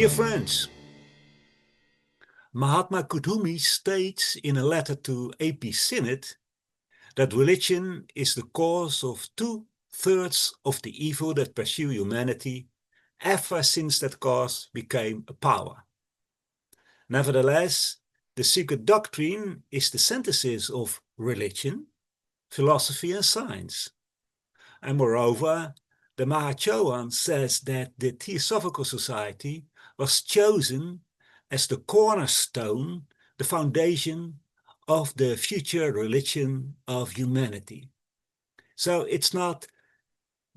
Dear friends, Mahatma Kudumi states in a letter to AP Synod that religion is the cause of 2/3 of the evil that pursue humanity ever since that cause became a power. Nevertheless, the secret doctrine is the synthesis of religion, philosophy and science. And moreover, the Mahachohan says that the Theosophical Society was chosen as the cornerstone, the foundation of the future religion of humanity. So it's not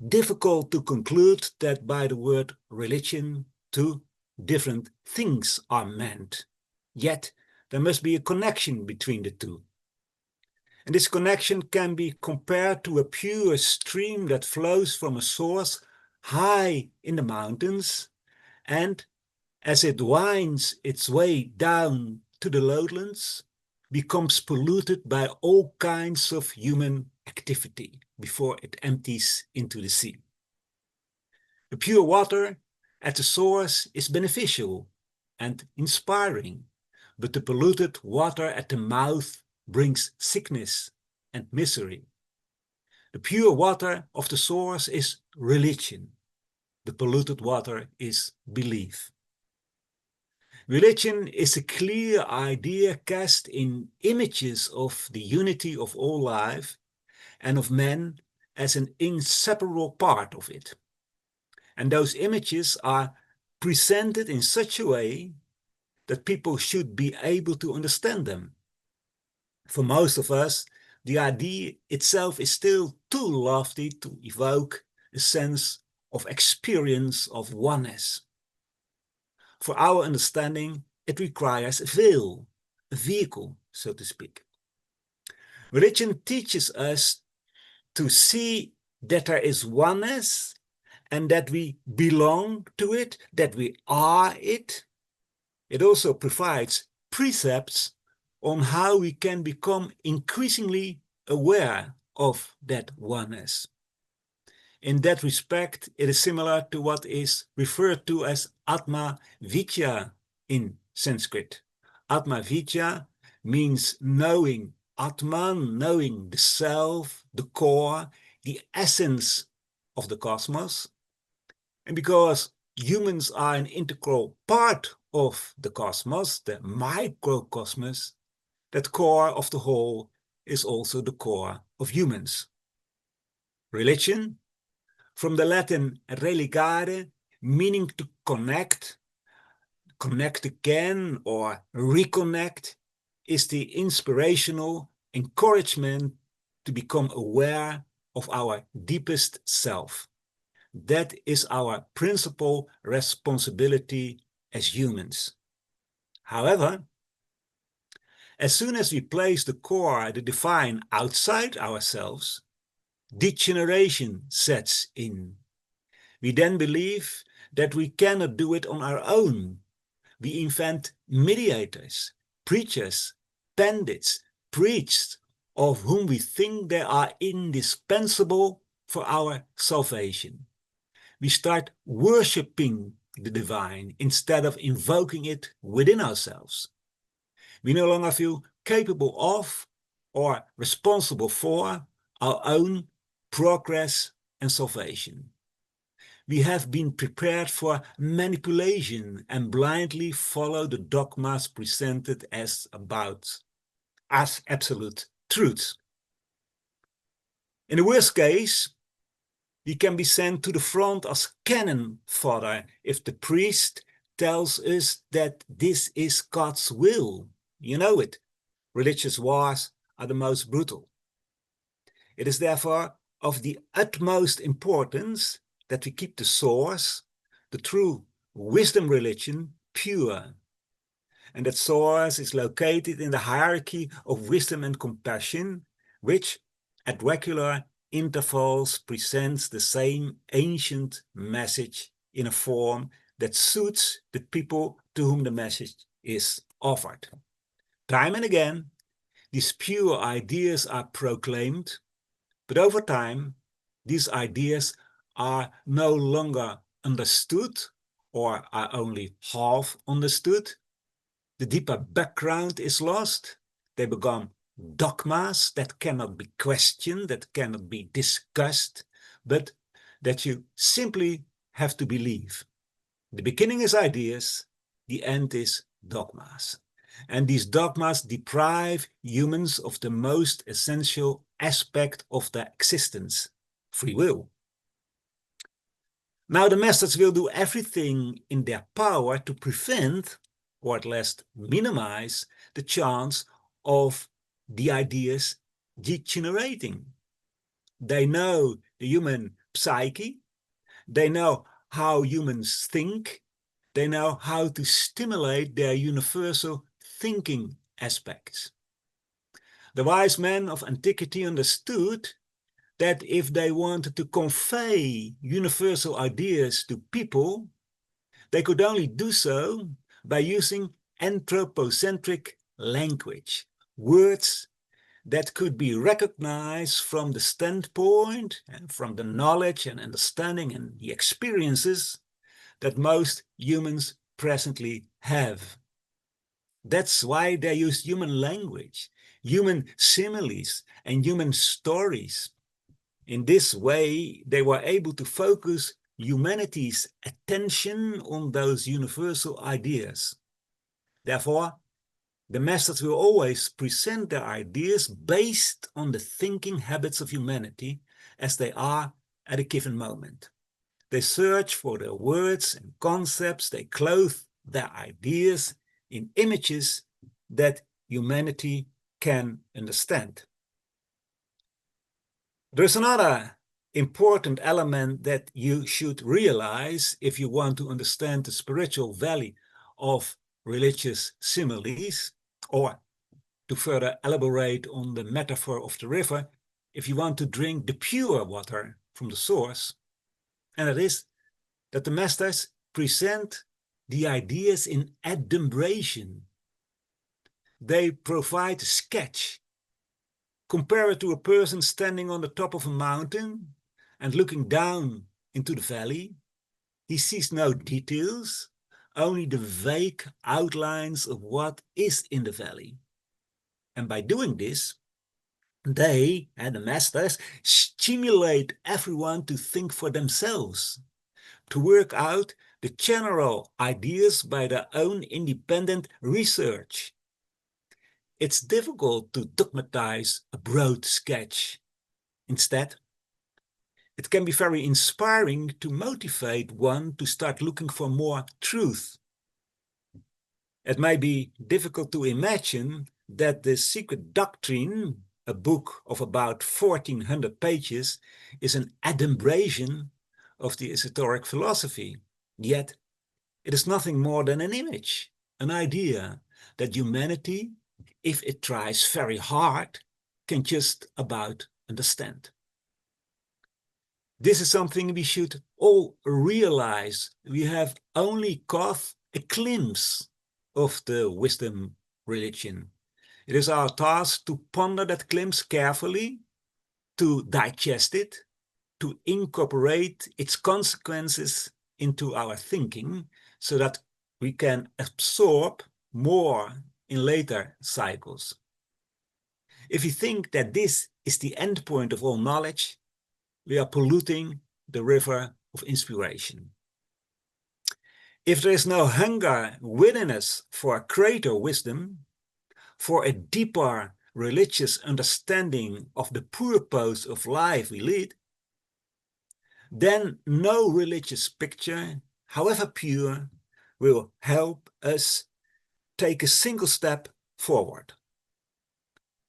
difficult to conclude that by the word religion, two different things are meant. Yet there must be a connection between the two. And this connection can be compared to a pure stream that flows from a source high in the mountains, and as it winds its way down to the lowlands, becomes polluted by all kinds of human activity before it empties into the sea. The pure water at the source is beneficial and inspiring, but the polluted water at the mouth brings sickness and misery. The pure water of the source is religion. The polluted water is belief. Religion is a clear idea cast in images of the unity of all life and of man as an inseparable part of it. And those images are presented in such a way that people should be able to understand them. For most of us, the idea itself is still too lofty to evoke a sense of experience of oneness. For our understanding, it requires a veil, a vehicle, so to speak. Religion teaches us to see that there is oneness and that we belong to it, that we are it. It also provides precepts on how we can become increasingly aware of that oneness. In that respect, it is similar to what is referred to as Atma Vidya in Sanskrit. Atma Vidya means knowing Atman, knowing the self, the core, the essence of the cosmos. And because humans are an integral part of the cosmos, the microcosmos, that core of the whole is also the core of humans. Religion, from the Latin religare, meaning to connect, connect again or reconnect, is the inspirational encouragement to become aware of our deepest self. That is our principal responsibility as humans. However, as soon as we place the core, the divine, outside ourselves, degeneration sets in. We then believe that we cannot do it on our own. We invent mediators, preachers, pandits, priests, of whom we think they are indispensable for our salvation. We start worshipping the divine instead of invoking it within ourselves. We no longer feel capable of or responsible for our own progress and salvation. We have been prepared for manipulation and blindly follow the dogmas presented as absolute truths. In the worst case, we can be sent to the front as cannon fodder if the priest tells us that this is God's will. You know it. Religious wars are the most brutal. It is therefore of the utmost importance that we keep the source, the true wisdom religion, pure. And that source is located in the hierarchy of wisdom and compassion, which at regular intervals presents the same ancient message in a form that suits the people to whom the message is offered. Time and again, these pure ideas are proclaimed, but over time, these ideas are no longer understood or are only half understood. The deeper background is lost. They become dogmas that cannot be questioned, that cannot be discussed, but that you simply have to believe. The beginning is ideas, the end is dogmas. And these dogmas deprive humans of the most essential aspect of their existence, free will. Now the Masters will do everything in their power to prevent, or at least minimize, the chance of the ideas degenerating. They know the human psyche, they know how humans think, they know how to stimulate their universal thinking aspects. The wise men of antiquity understood that if they wanted to convey universal ideas to people, they could only do so by using anthropocentric language, words that could be recognized from the standpoint and from the knowledge and understanding and the experiences that most humans presently have. That's why they use human language, human similes, and human stories. In this way, they were able to focus humanity's attention on those universal ideas. Therefore, the Masters will always present their ideas based on the thinking habits of humanity as they are at a given moment. They search for the words and concepts, they clothe their ideas in images that humanity can understand. There's another important element that you should realize if you want to understand the spiritual value of religious similes, or to further elaborate on the metaphor of the river, if you want to drink the pure water from the source, and it is that the Masters present the ideas in adumbration. They provide a sketch. Compare it to a person standing on the top of a mountain and looking down into the valley. He sees no details, only the vague outlines of what is in the valley. And by doing this, they and the Masters stimulate everyone to think for themselves, to work out the general ideas by their own independent research. It's difficult to dogmatize a broad sketch. Instead, it can be very inspiring to motivate one to start looking for more truth. It may be difficult to imagine that The Secret Doctrine, a book of about 1400 pages, is an adumbration of the esoteric philosophy. Yet, it is nothing more than an image, an idea that humanity, if it tries very hard, can just about understand. This is something we should all realize. We have only caught a glimpse of the wisdom religion. It is our task to ponder that glimpse carefully, to digest it, to incorporate its consequences into our thinking so that we can absorb more in later cycles. If we think that this is the end point of all knowledge, we are polluting the river of inspiration. If there is no hunger within us for greater wisdom, for a deeper religious understanding of the purpose of life we lead, then no religious picture, however pure, will help us take a single step forward.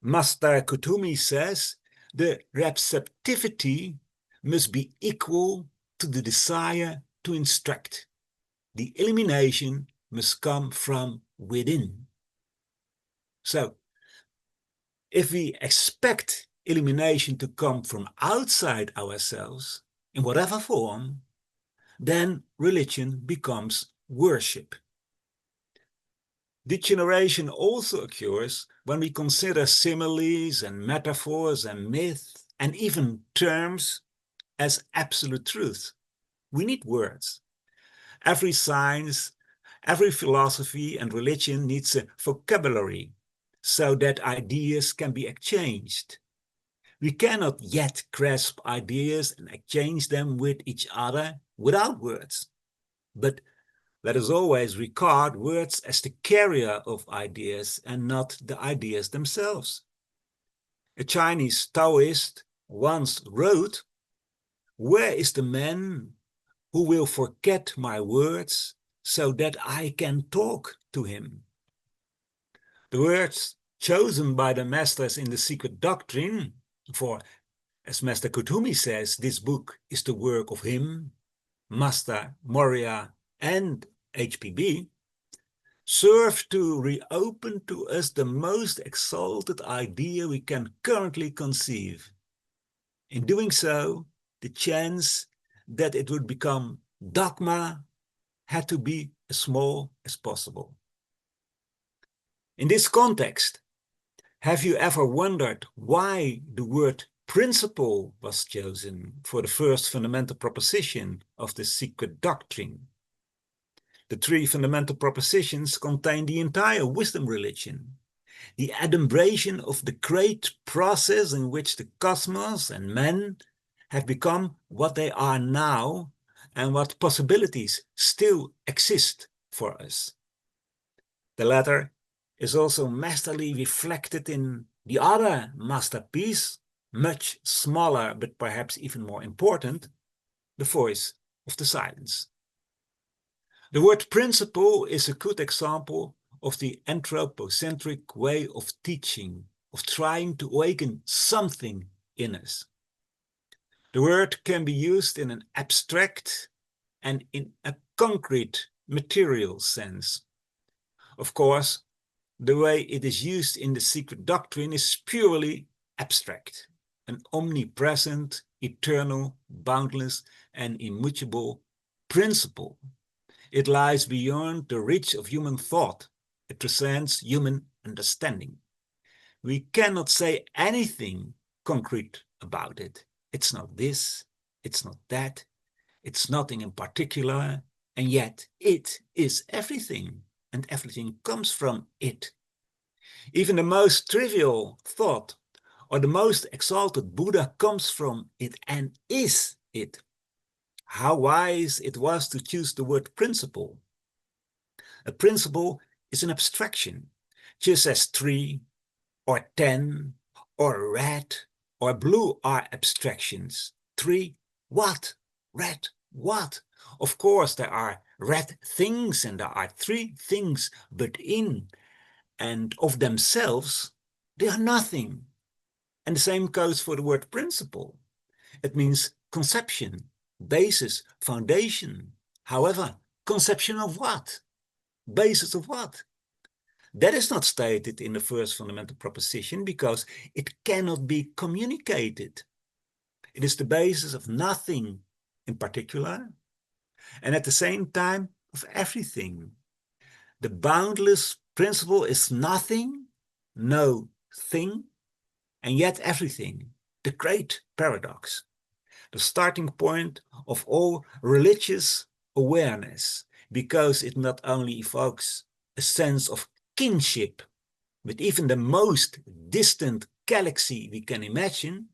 Master Kutumi says the receptivity must be equal to the desire to instruct. The illumination must come from within. So, if we expect illumination to come from outside ourselves, in whatever form, then religion becomes worship. Degeneration also occurs when we consider similes and metaphors and myths and even terms as absolute truth. We need words. Every science, every philosophy and religion needs a vocabulary so that ideas can be exchanged. We cannot yet grasp ideas and exchange them with each other without words. But let us always regard words as the carrier of ideas and not the ideas themselves. A Chinese Taoist once wrote, "Where is the man who will forget my words so that I can talk to him?" The words chosen by the Masters in the Secret Doctrine, for as Master Kuthumi says, this book is the work of him, Master Moria and HPB, serve to reopen to us the most exalted idea we can currently conceive. In doing so, the chance that it would become dogma had to be as small as possible. In this context, have you ever wondered why the word principle was chosen for the first fundamental proposition of the secret doctrine? The 3 fundamental propositions contain the entire wisdom religion, the adumbration of the great process in which the cosmos and men have become what they are now and what possibilities still exist for us. The latter is also masterly reflected in the other masterpiece, much smaller but perhaps even more important, the voice of the silence. The word principle is a good example of the anthropocentric way of teaching, of trying to awaken something in us. The word can be used in an abstract and in a concrete material sense. Of course, the way it is used in the secret doctrine is purely abstract, an omnipresent, eternal, boundless, and immutable principle. It lies beyond the reach of human thought. It transcends human understanding. We cannot say anything concrete about it. It's not this, it's not that, it's nothing in particular, and yet it is everything, and everything comes from it. Even the most trivial thought or the most exalted Buddha comes from it and is it. How wise it was to choose the word principle. A principle is an abstraction, just as 3 or 10 or red or blue are abstractions. 3 what? Red what? Of course there are red things and there are 3 things, but in and of themselves they are nothing. And the same goes for the word principle. It means conception, basis, foundation. However, conception of what? Basis of what? That is not stated in the first fundamental proposition because it cannot be communicated. It is the basis of nothing in particular, and at the same time of everything. The boundless principle is nothing, no thing, and yet everything. The great paradox. The starting point of all religious awareness, because it not only evokes a sense of kinship with even the most distant galaxy we can imagine,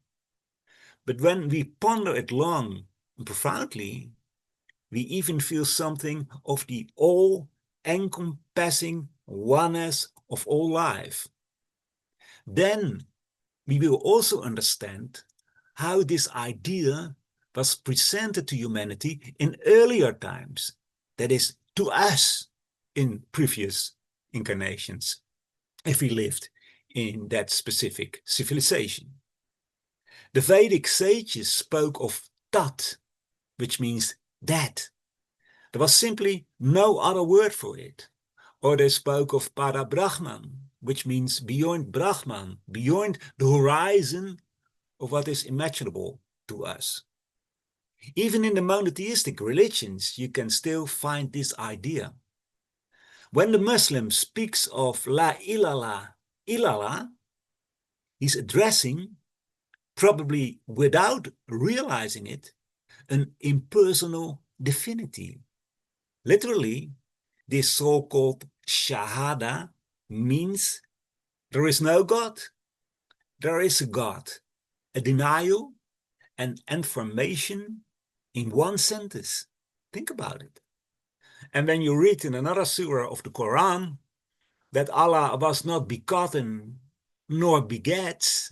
but when we ponder it long and profoundly, we even feel something of the all-encompassing oneness of all life. Then we will also understand how this idea was presented to humanity in earlier times, that is, to us in previous incarnations, if we lived in that specific civilization. The Vedic sages spoke of Tat, which means that. There was simply no other word for it. Or they spoke of Para Brahman, which means beyond Brahman, beyond the horizon of what is imaginable to us. Even in the monotheistic religions, you can still find this idea. When the Muslim speaks of La ilaha illallah, he's addressing, probably without realizing it, an impersonal divinity. Literally, this so-called Shahada means there is no God, there is a God, a denial and affirmation in one sentence. Think about it. And when you read in another surah of the Quran that Allah was not begotten nor begets,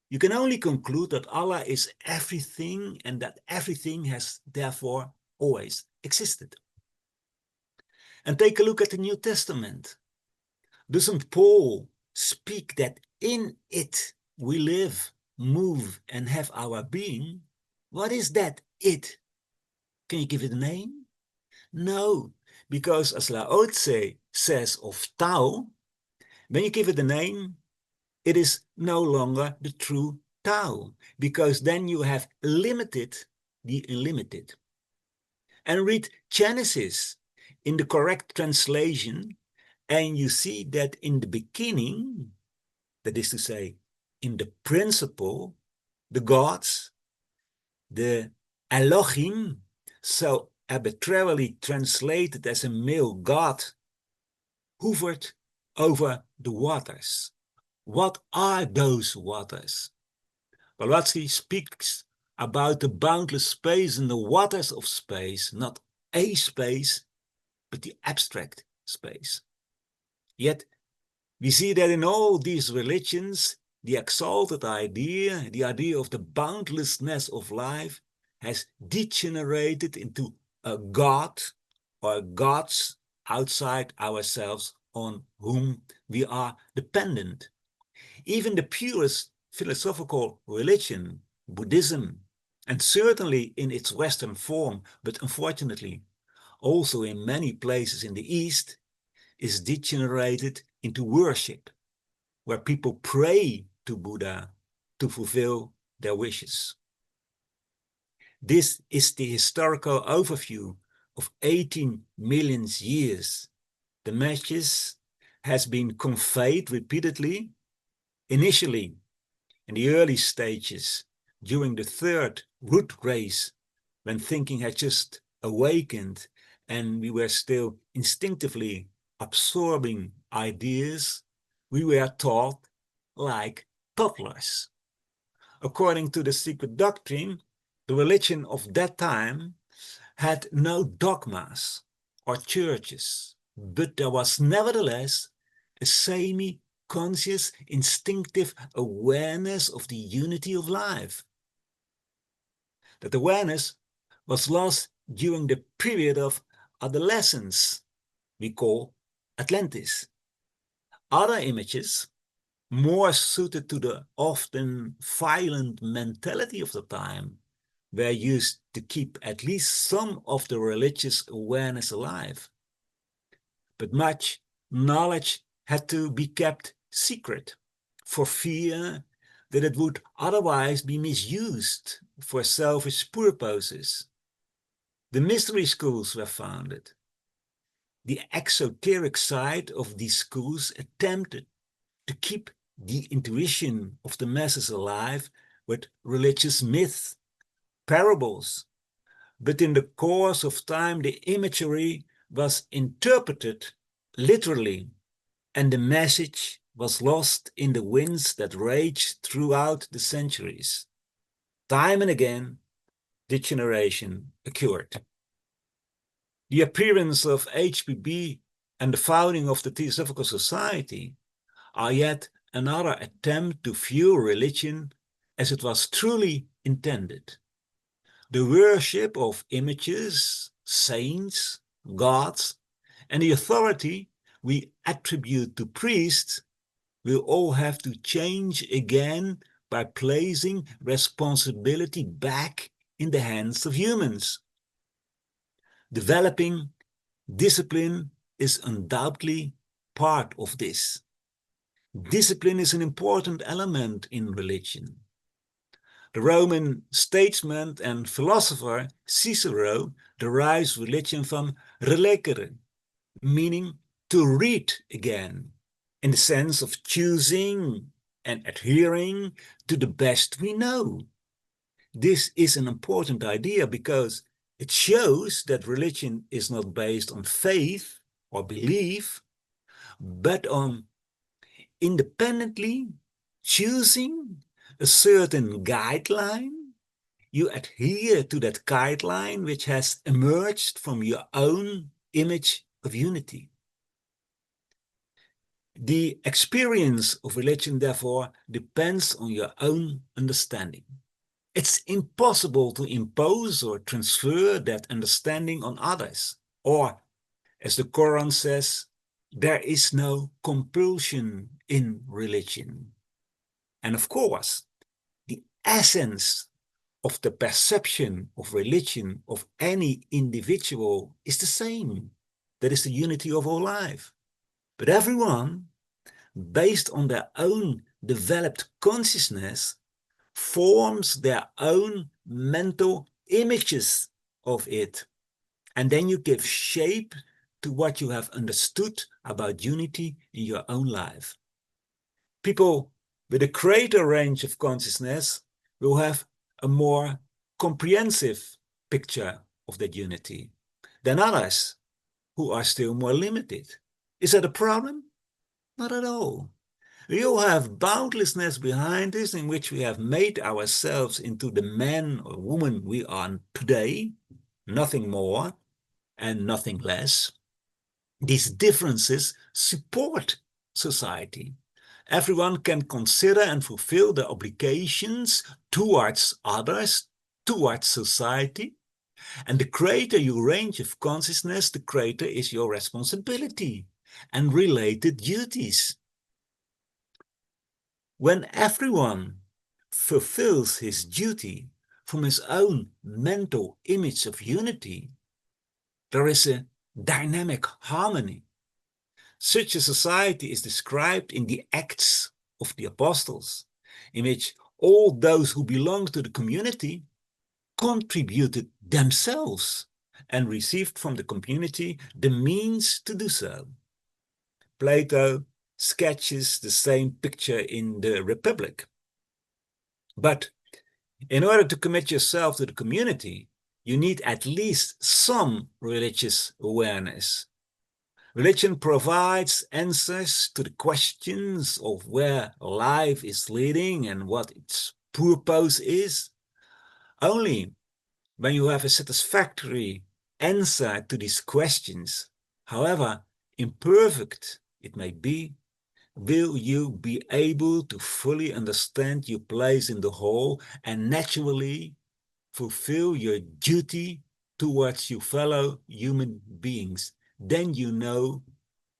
you can only conclude that Allah is everything and that everything has therefore always existed. And take a look at the New Testament. Doesn't Paul speak that in it we live, move, and have our being? What is that it? Can you give it a name? No, because as Lao Tse says of Tao, when you give it a name, it is no longer the true Tao, because then you have limited the unlimited. And read Genesis in the correct translation, and you see that in the beginning, that is to say, in the principle, the gods, the Elohim, so arbitrarily translated as a male god, hovered over the waters. What are those waters? Blavatsky speaks about the boundless space and the waters of space, not a space, but the abstract space. Yet, we see that in all these religions, the exalted idea, the idea of the boundlessness of life, has degenerated into a God or gods outside ourselves on whom we are dependent. Even the purest philosophical religion, Buddhism, and certainly in its Western form, but unfortunately also in many places in the East, is degenerated into worship, where people pray to Buddha to fulfill their wishes. This is the historical overview of 18 million years. The message has been conveyed repeatedly, initially in the early stages during the third root race, when thinking had just awakened and we were still instinctively absorbing ideas. We were taught like toddlers. According to the secret doctrine, the religion of that time had no dogmas or churches, but there was nevertheless a semi-conscious, instinctive awareness of the unity of life. That awareness was lost during the period of adolescence we call Atlantis. Other images, more suited to the often violent mentality of the time, were used to keep at least some of the religious awareness alive. But much knowledge had to be kept secret for fear that it would otherwise be misused for selfish purposes. The mystery schools were founded. The exoteric side of these schools attempted to keep the intuition of the masses alive with religious myths, parables, but in the course of time the imagery was interpreted literally and the message was lost in the winds that raged throughout the centuries. Time and again, degeneration occurred. The appearance of HPB and the founding of the Theosophical Society are yet another attempt to view religion as it was truly intended. The worship of images, saints, gods, and the authority we attribute to priests will all have to change again by placing responsibility back in the hands of humans. Developing discipline is undoubtedly part of this. Discipline is an important element in religion. The Roman statesman and philosopher Cicero derives religion from relegere, meaning to read again, in the sense of choosing and adhering to the best we know. This is an important idea because It shows that religion is not based on faith or belief, but on independently choosing a certain guideline. You adhere to that guideline which has emerged from your own image of unity. The experience of religion, therefore, depends on your own understanding. It's impossible to impose or transfer that understanding on others. Or, as the Quran says, there is no compulsion in religion. And of course, the essence of the perception of religion of any individual is the same. That is the unity of all life. But everyone, based on their own developed consciousness, forms their own mental images of it. And then you give shape to what you have understood about unity in your own life. People with a greater range of consciousness will have a more comprehensive picture of that unity than others who are still more limited. Is that a problem? Not at all. We all have boundlessness behind us in which we have made ourselves into the man or woman we are today, nothing more and nothing less. These differences support society. Everyone can consider and fulfill their obligations towards others, towards society. And the greater your range of consciousness, the greater is your responsibility and related duties. When everyone fulfills his duty from his own mental image of unity, there is a dynamic harmony. Such a society is described in the Acts of the Apostles, in which all those who belong to the community contributed themselves and received from the community the means to do so. Plato sketches the same picture in the Republic. But in order to commit yourself to the community, you need at least some religious awareness. Religion provides answers to the questions of where life is leading and what its purpose is. Only when you have a satisfactory answer to these questions, however imperfect it may be, will you be able to fully understand your place in the whole and naturally fulfill your duty towards your fellow human beings. Then you know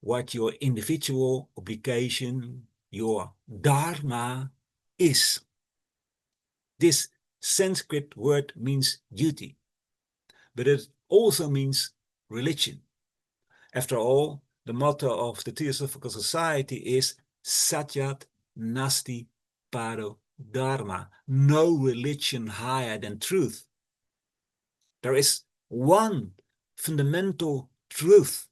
what your individual obligation, your dharma is. This Sanskrit word means duty, but it also means religion. After all, the motto of the Theosophical Society is Satyat Nasti Paro Dharma, no religion higher than truth. There is one fundamental truth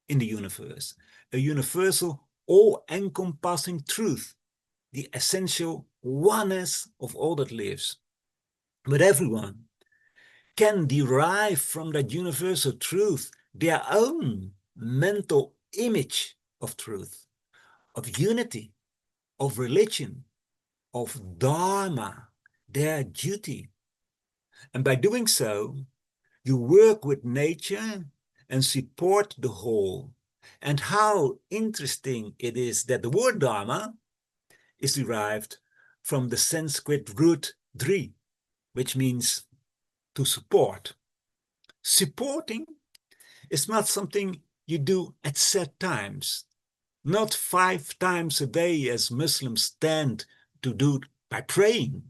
in the universe, a universal, all-encompassing truth, the essential oneness of all that lives. But everyone can derive from that universal truth their own mental image of truth, of unity, of religion, of dharma, their duty. And by doing so, you work with nature and support the whole. And how interesting it is that the word dharma is derived from the Sanskrit root dri, which means to support. Supporting is not something you do at set times, not 5 times a day as Muslims tend to do by praying,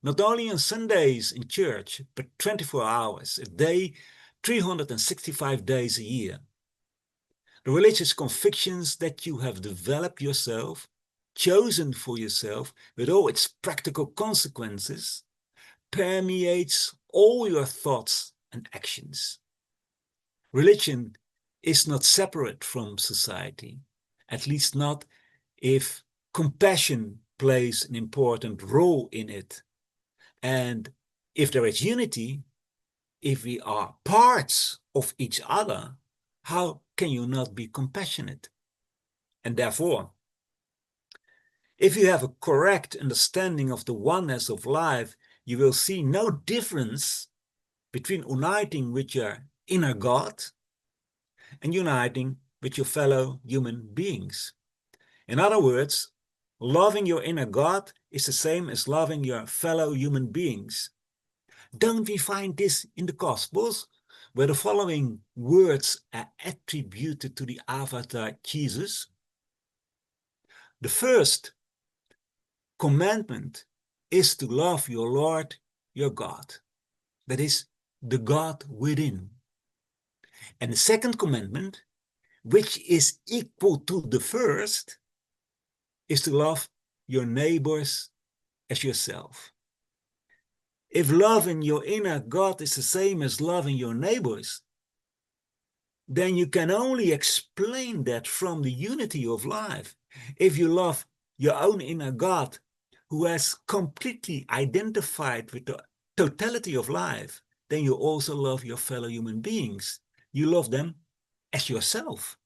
not only on Sundays in church, but 24 hours a day, 365 days a year. The religious convictions that you have developed yourself, chosen for yourself with all its practical consequences, permeates all your thoughts and actions. Religion is not separate from society, at least not if compassion plays an important role in it. And if there is unity, if we are parts of each other, how can you not be compassionate? And therefore, if you have a correct understanding of the oneness of life, you will see no difference between uniting with your inner God and uniting with your fellow human beings. In other words, loving your inner God is the same as loving your fellow human beings. Don't we find this in the Gospels, where the following words are attributed to the avatar Jesus? The first commandment is to love your Lord, your God. That is, the God within. And the second commandment, which is equal to the first, is to love your neighbors as yourself. If loving your inner God is the same as loving your neighbors, then you can only explain that from the unity of life. If you love your own inner God, who has completely identified with the totality of life, then you also love your fellow human beings. You love them as yourself.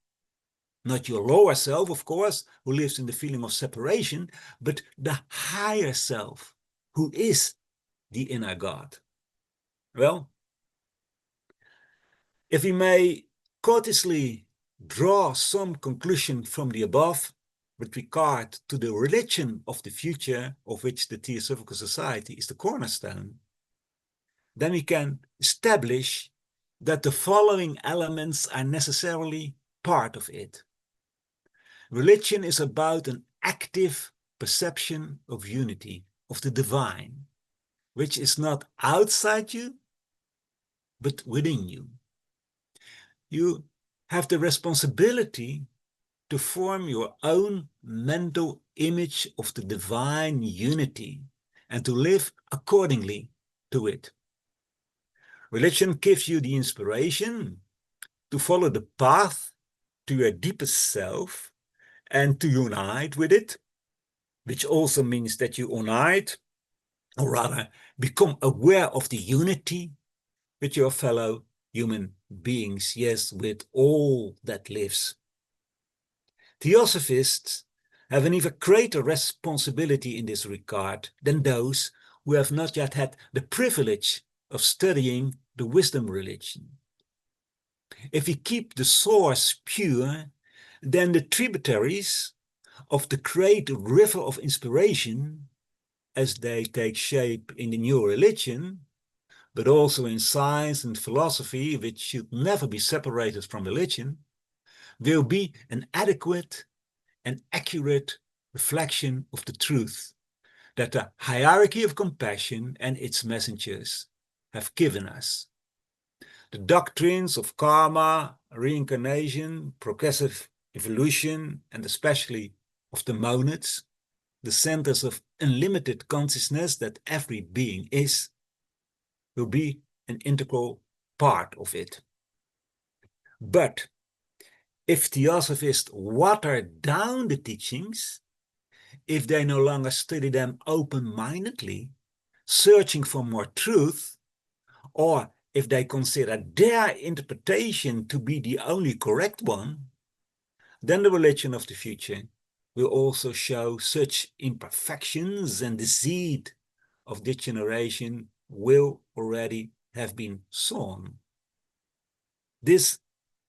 Not your lower self, of course, who lives in the feeling of separation, but the higher self, who is the inner God. Well, if we may courteously draw some conclusion from the above with regard to the religion of the future, of which the Theosophical Society is the cornerstone, then we can establish that the following elements are necessarily part of it. Religion is about an active perception of unity, of the divine, which is not outside you, but within you. You have the responsibility to form your own mental image of the divine unity and to live accordingly to it. Religion gives you the inspiration to follow the path to your deepest self and to unite with it, which also means that you unite, or rather become aware of the unity with your fellow human beings, yes, with all that lives. Theosophists have an even greater responsibility in this regard than those who have not yet had the privilege of studying the wisdom religion. If we keep the source pure, then the tributaries of the great river of inspiration, as they take shape in the new religion, but also in science and philosophy, which should never be separated from religion, will be an adequate and accurate reflection of the truth that the hierarchy of compassion and its messengers have given us. The doctrines of karma, reincarnation, progressive evolution, and especially of the monads, the centers of unlimited consciousness that every being is, will be an integral part of it. But if theosophists water down the teachings, if they no longer study them open-mindedly, searching for more truth, or if they consider their interpretation to be the only correct one, then the religion of the future will also show such imperfections, and the seed of degeneration will already have been sown. This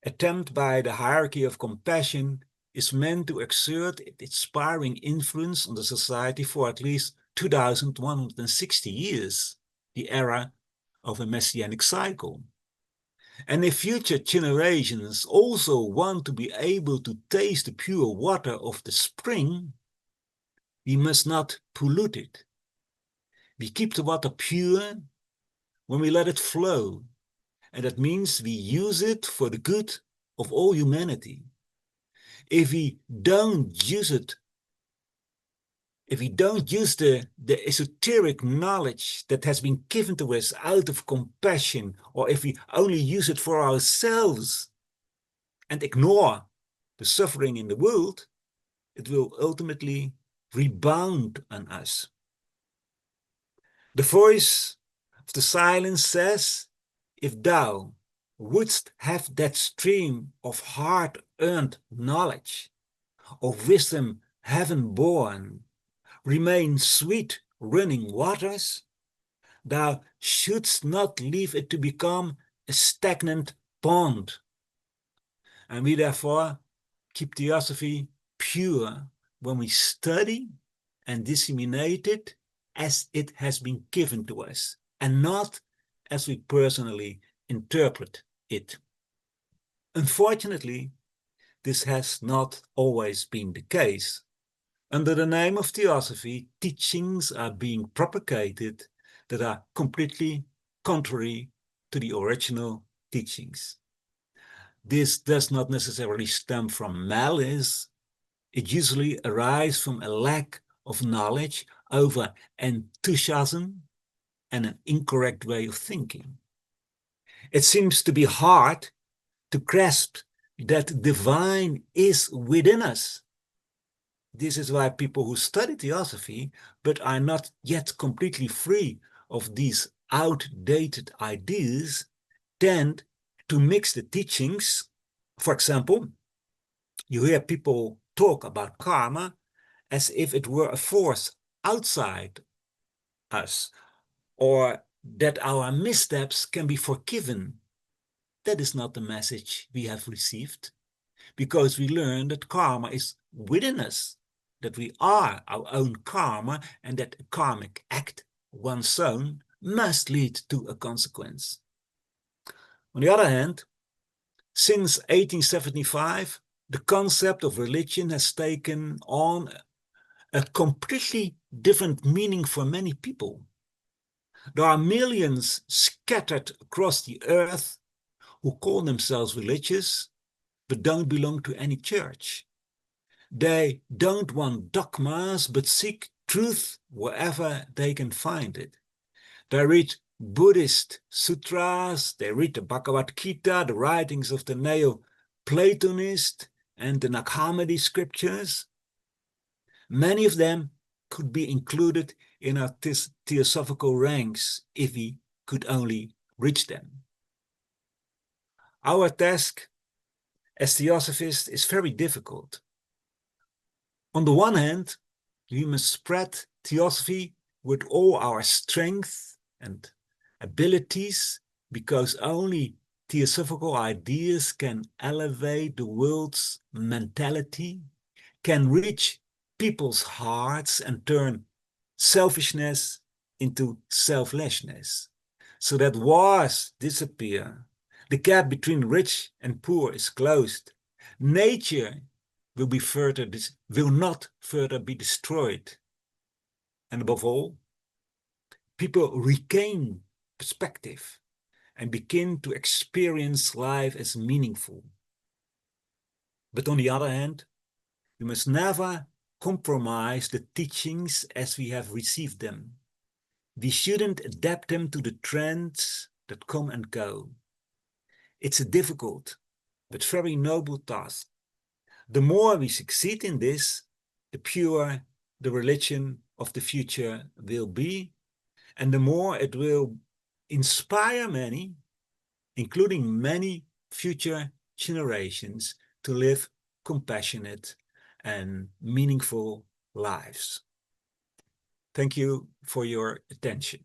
attempt by the hierarchy of compassion is meant to exert its inspiring influence on the society for at least 2160 years, the era of a messianic cycle. And if future generations also want to be able to taste the pure water of the spring, we must not pollute it. We keep the water pure when we let it flow, and that means we use it for the good of all humanity. If we don't use it, if we don't use the esoteric knowledge that has been given to us out of compassion, or if we only use it for ourselves and ignore the suffering in the world, it will ultimately rebound on us. The voice of the silence says if thou wouldst have that stream of hard-earned knowledge, of wisdom heaven-born, remain sweet running waters, thou shouldst not leave it to become a stagnant pond. And we therefore keep theosophy pure when we study and disseminate it as it has been given to us, and not as we personally interpret it. Unfortunately, this has not always been the case. Under the name of theosophy, teachings are being propagated that are completely contrary to the original teachings. This does not necessarily stem from malice. It usually arises from a lack of knowledge, over enthusiasm, and an incorrect way of thinking. It seems to be hard to grasp that divine is within us. This is why people who study theosophy but are not yet completely free of these outdated ideas tend to mix the teachings. For example, you hear people talk about karma as if it were a force outside us, or that our missteps can be forgiven. That is not the message we have received, because we learn that karma is within us, that we are our own karma, and that a karmic act, one's own, must lead to a consequence. On the other hand, since 1875, the concept of religion has taken on a completely different meaning for many people. There are millions scattered across the earth who call themselves religious, but don't belong to any church. They don't want dogmas, but seek truth wherever they can find it. They read Buddhist sutras, they read the Bhagavad Gita, the writings of the Neo-Platonists, and the Nag Hammadi scriptures. Many of them could be included in our theosophical ranks if we could only reach them. Our task as theosophists is very difficult. On the one hand, we must spread theosophy with all our strength and abilities, because only theosophical ideas can elevate the world's mentality, can reach people's hearts and turn selfishness into selflessness, so that wars disappear. The gap between rich and poor is closed. Nature will not further be destroyed. And above all, people regain perspective and begin to experience life as meaningful. But on the other hand, we must never compromise the teachings as we have received them. We shouldn't adapt them to the trends that come and go. It's a difficult but very noble task. The more we succeed in this, the purer the religion of the future will be, and the more it will inspire many, including many future generations, to live compassionate and meaningful lives. Thank you for your attention.